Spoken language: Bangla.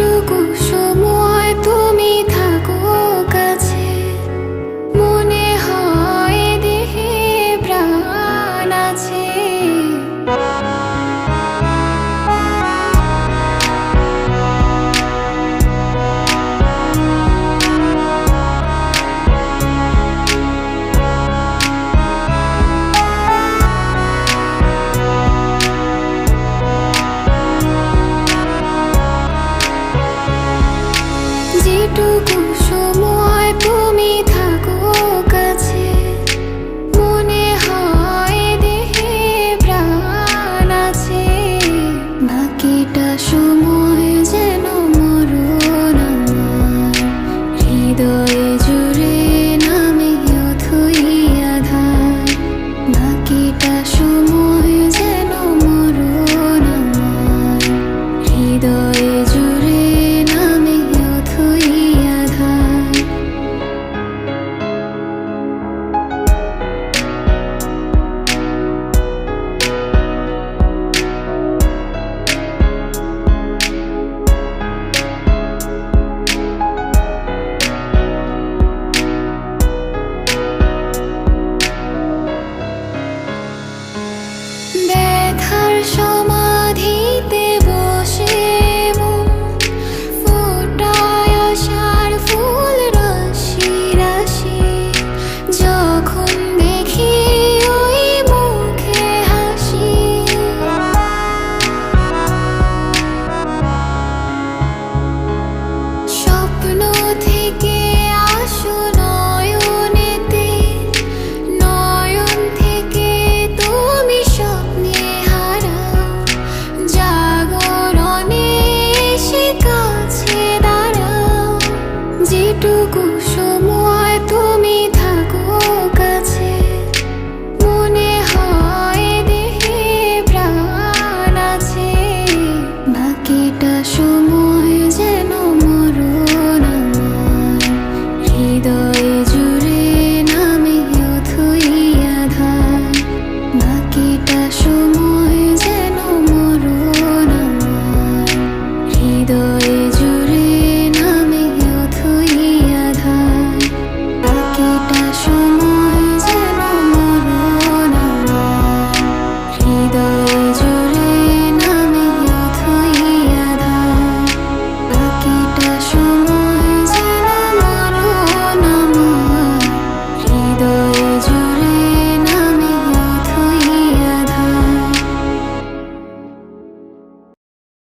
যেটুকু সময় তুমি থাকো কাছে, মনে হয় দেহে প্রাণ আছে। যেটুকু সময় তুমি থাকো কাছে, মনে হয় দেহে প্রাণ আছে। বাকিটা সময় যেন মরণ আমার, হৃদয়ে জুড়ে নামে অথই আধার। বাকিটা সময় যেন মরণ আমার, হৃদয়ে জুড়ে নামে অথই আধার। ব্যথার